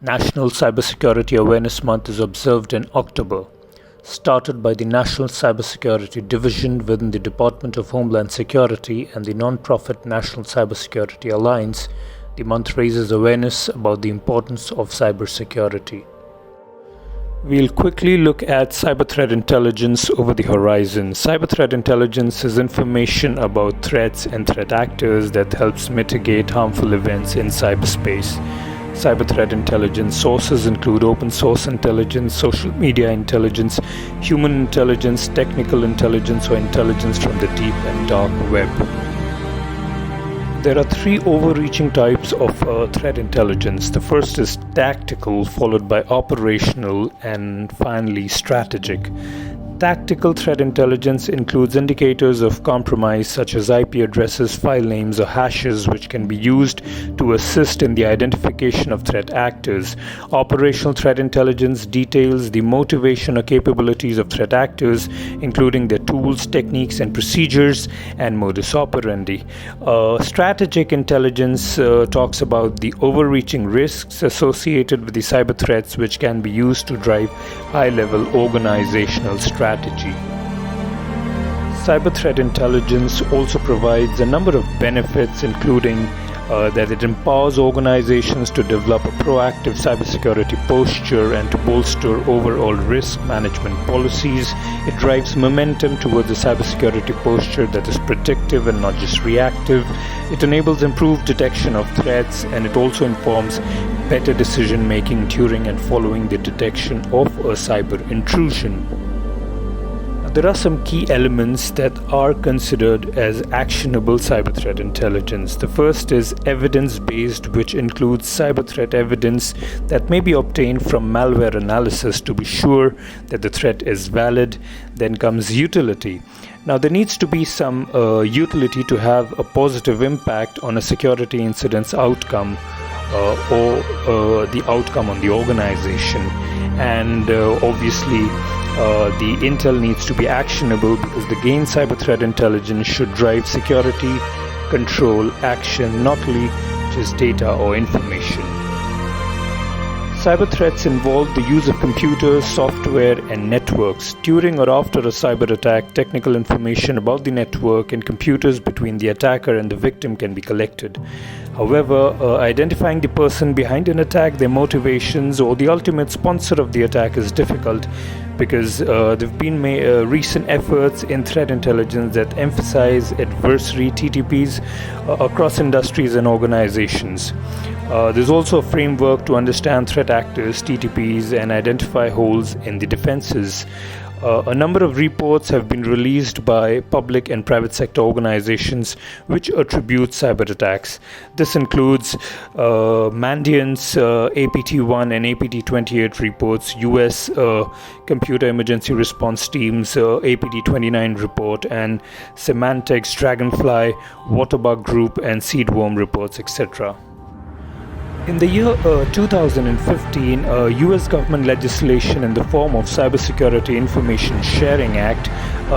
National Cybersecurity Awareness Month is observed in October. Started by the National Cybersecurity Division within the Department of Homeland Security and the non-profit National Cybersecurity Alliance, the month raises awareness about the importance of cybersecurity. We'll quickly look at cyber threat intelligence over the horizon. Cyber threat intelligence is information about threats and threat actors that helps mitigate harmful events in cyberspace. Cyber threat intelligence sources include open source intelligence, social media intelligence, human intelligence, technical intelligence, or intelligence from the deep and dark web. There are three overreaching types of threat intelligence. The first is tactical, followed by operational, and finally strategic. Tactical threat intelligence includes indicators of compromise such as IP addresses, file names, or hashes, which can be used to assist in the identification of threat actors. Operational threat intelligence details the motivation or capabilities of threat actors, including their tools, techniques, and procedures, and modus operandi. Strategic intelligence talks about the overreaching risks associated with the cyber threats, which can be used to drive high-level organizational strategy. Cyber threat intelligence also provides a number of benefits, including that it empowers organizations to develop a proactive cybersecurity posture and to bolster overall risk management policies. It drives momentum towards a cybersecurity posture that is predictive and not just reactive. It enables improved detection of threats, and it also informs better decision making during and following the detection of a cyber intrusion. There are some key elements that are considered as actionable cyber threat intelligence. The first is evidence-based, which includes cyber threat evidence that may be obtained from malware analysis to be sure that the threat is valid. Then comes utility. Now, there needs to be some utility to have a positive impact on a security incident's outcome or the outcome on the organization. And obviously, the intel needs to be actionable, because the gained cyber threat intelligence should drive security, control, action, not only just data or information. Cyber threats involve the use of computers, software, and networks. During or after a cyber attack, technical information about the network and computers between the attacker and the victim can be collected. However, identifying the person behind an attack, their motivations, or the ultimate sponsor of the attack is difficult, because there have been recent efforts in threat intelligence that emphasize adversary TTPs across industries and organizations. There's also a framework to understand threat actors, TTPs, and identify holes in the defenses. A number of reports have been released by public and private sector organizations which attribute cyber attacks. This includes Mandiant's APT1 and APT28 reports, US Computer Emergency Response Team's APT29 report, and Symantec's Dragonfly, Waterbug Group, and Seedworm reports, etc. In the year 2015, US government legislation in the form of Cybersecurity Information Sharing Act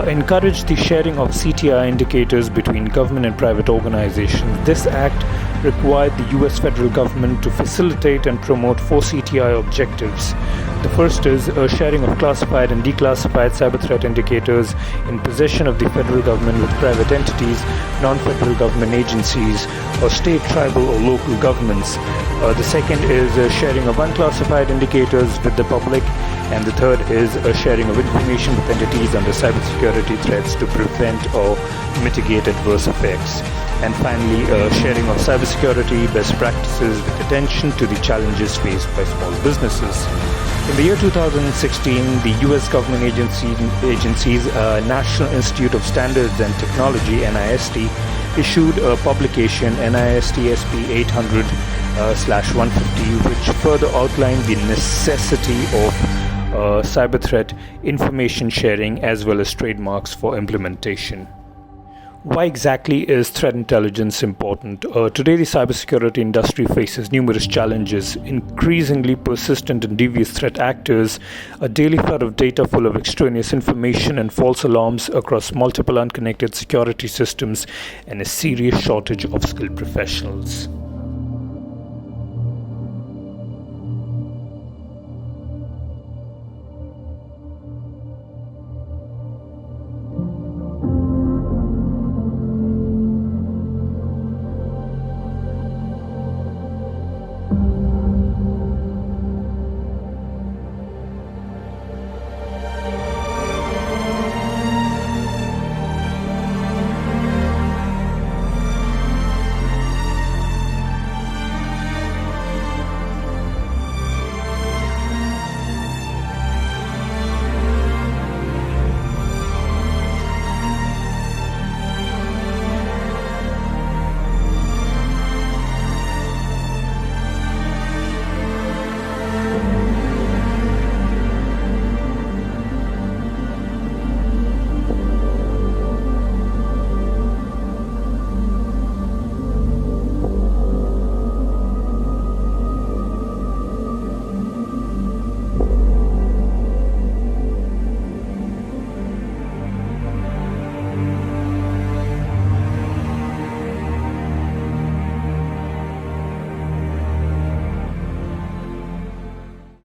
encouraged the sharing of CTI indicators between government and private organizations. This act required the US federal government to facilitate and promote 4 CTI objectives. The first is sharing of classified and declassified cyber threat indicators in possession of the federal government with private entities, non-federal government agencies, or state, tribal, or local governments. The second is sharing of unclassified indicators with the public, and the third is sharing of information with entities under cybersecurity threats to prevent or mitigate adverse effects. And finally, sharing of cybersecurity best practices with attention to the challenges faced by small businesses. In the year 2016, the US government agencies National Institute of Standards and Technology, NIST, issued a publication, NIST SP 800/150, which further outlined the necessity of cyber threat information sharing as well as trademarks for implementation. Why exactly is threat intelligence important? Today, the cybersecurity industry faces numerous challenges: increasingly persistent and devious threat actors, a daily flood of data full of extraneous information and false alarms across multiple unconnected security systems, and a serious shortage of skilled professionals.